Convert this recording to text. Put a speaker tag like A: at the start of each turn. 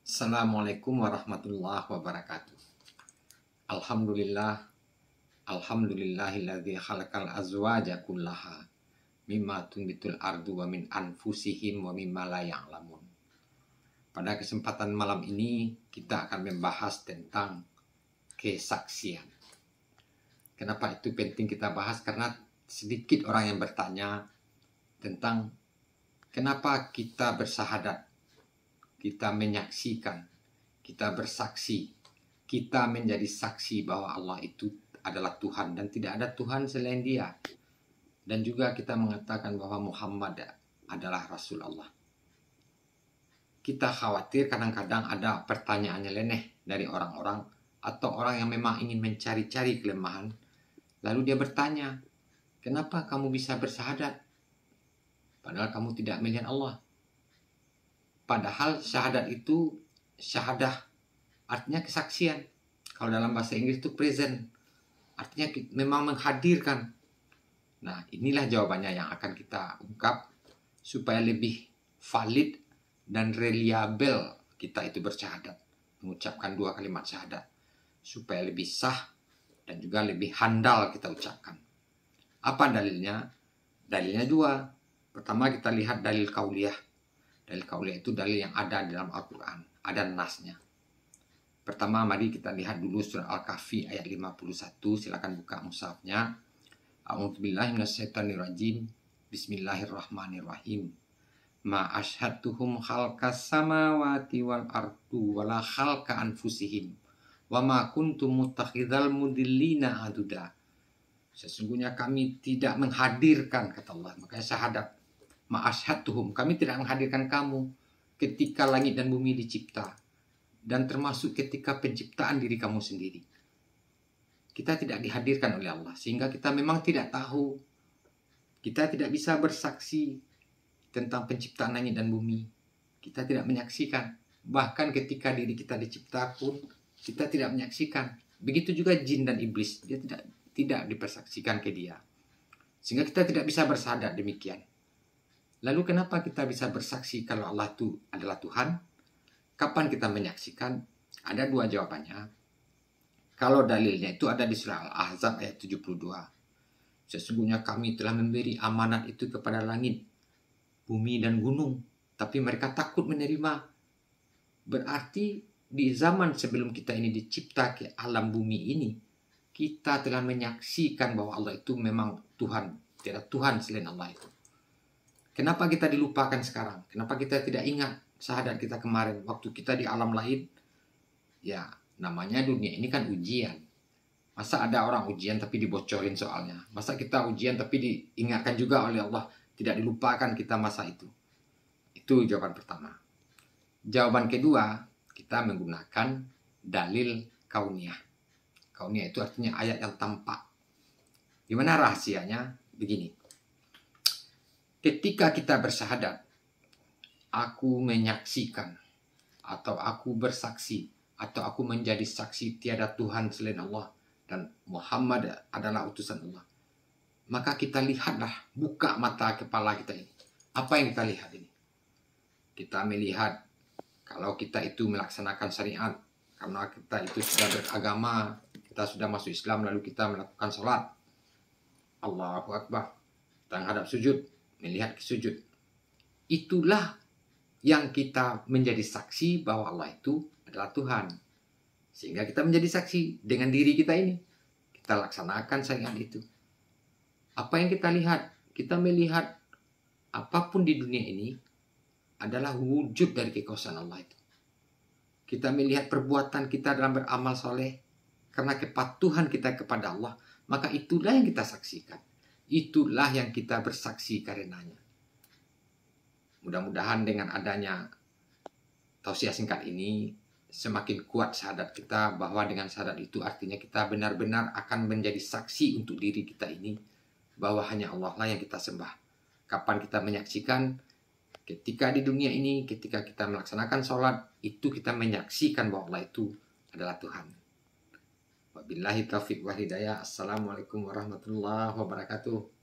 A: Assalamualaikum warahmatullahi wabarakatuh. Alhamdulillah, alhamdulillahilladzi khalaqal azwaja kullaha mimma tunbitul ardu wa min anfusihim wa mimma la ya'lamun. Pada kesempatan malam ini kita akan membahas tentang kesaksian. Kenapa itu penting kita bahas? Karena sedikit orang yang bertanya tentang kenapa kita bersahadat, kita menyaksikan, kita bersaksi, kita menjadi saksi bahwa Allah itu adalah Tuhan dan tidak ada Tuhan selain Dia. Dan juga kita mengatakan bahwa Muhammad adalah Rasul Allah. Kita khawatir kadang-kadang ada pertanyaan nyeleneh dari orang-orang atau orang yang memang ingin mencari-cari kelemahan. Lalu dia bertanya, kenapa kamu bisa bersahadat? Padahal kamu tidak melihat Allah. Padahal syahadat itu, syahadah artinya kesaksian. Kalau dalam bahasa Inggris itu present, artinya memang menghadirkan. Nah, inilah jawabannya yang akan kita ungkap supaya lebih valid dan reliable kita itu bersyahadat, mengucapkan dua kalimat syahadat, supaya lebih sah dan juga lebih handal kita ucapkan. Apa dalilnya? Dalilnya dua. Pertama kita lihat dalil kauliyah. Dalil kauliyah itu dalil yang ada di dalam Al-Quran, ada nasnya. Pertama mari kita lihat dulu surah Al-Kahfi ayat 51. Silakan buka mushafnya. A'udzubillahi minasyaitonirrajim. Bismillahirrahmanirrahim. Ma asyhadtuhum khalqas samawati wal ardu wala khalqa anfusihim wa ma kuntum muttakhidhal mudillina aduda. Sesungguhnya kami tidak menghadirkan, kata Allah, makanya syahadat. Ma asyhadtuhum, kami tidak menghadirkan kamu ketika langit dan bumi dicipta, dan termasuk ketika penciptaan diri kamu sendiri. Kita tidak dihadirkan oleh Allah, sehingga kita memang tidak tahu. Kita tidak bisa bersaksi tentang penciptaan langit dan bumi. Kita tidak menyaksikan. Bahkan ketika diri kita dicipta pun, kita tidak menyaksikan. Begitu juga jin dan iblis. Dia tidak dipersaksikan ke dia. Sehingga kita tidak bisa bersahadat demikian. Lalu kenapa kita bisa bersaksi kalau Allah itu adalah Tuhan? Kapan kita menyaksikan? Ada dua jawabannya. Kalau dalilnya itu ada di surah Al-Ahzab ayat 72. Sesungguhnya kami telah memberi amanat itu kepada langit, bumi dan gunung, tapi mereka takut menerima. Berarti di zaman sebelum kita ini dicipta ke alam bumi ini, kita telah menyaksikan bahwa Allah itu memang Tuhan. Tidak ada Tuhan selain Allah itu. Kenapa kita dilupakan sekarang? Kenapa kita tidak ingat syahadat kita kemarin waktu kita di alam lain? Ya, namanya dunia ini kan ujian. Masa ada orang ujian tapi dibocorin soalnya? Masa kita ujian tapi diingatkan juga oleh Allah? Tidak dilupakan kita masa itu. Itu jawaban pertama. Jawaban kedua, kita menggunakan dalil kauniyah. Kauniyah itu artinya ayat yang tampak. Gimana rahasianya? Begini. Ketika kita bersyahadat, aku menyaksikan, atau aku bersaksi, atau aku menjadi saksi tiada Tuhan selain Allah, dan Muhammad adalah utusan Allah. Maka kita lihatlah, buka mata kepala kita ini. Apa yang kita lihat ini? Kita melihat kalau kita itu melaksanakan syariat, karena kita itu sudah beragama, kita sudah masuk Islam, lalu kita melakukan sholat. Allahu Akbar. Kita menghadap sujud, melihat ke sujud. Itulah yang kita menjadi saksi bahwa Allah itu adalah Tuhan. Sehingga kita menjadi saksi dengan diri kita ini. Kita laksanakan syariat itu. Apa yang kita lihat? Kita melihat apapun di dunia ini adalah wujud dari kekuasaan Allah itu. Kita melihat perbuatan kita dalam beramal soleh karena kepatuhan kita kepada Allah, maka itulah yang kita saksikan. Itulah yang kita bersaksi karenanya. Mudah-mudahan dengan adanya tausiah singkat ini semakin kuat syahadat kita, bahwa dengan syahadat itu artinya kita benar-benar akan menjadi saksi untuk diri kita ini bahwa hanya Allah lah yang kita sembah. Kapan kita menyaksikan? Ketika di dunia ini, ketika kita melaksanakan sholat, itu kita menyaksikan bahwa Allah itu adalah Tuhan. Wabillahi taufiq wal hidayah. Assalamualaikum warahmatullahi wabarakatuh.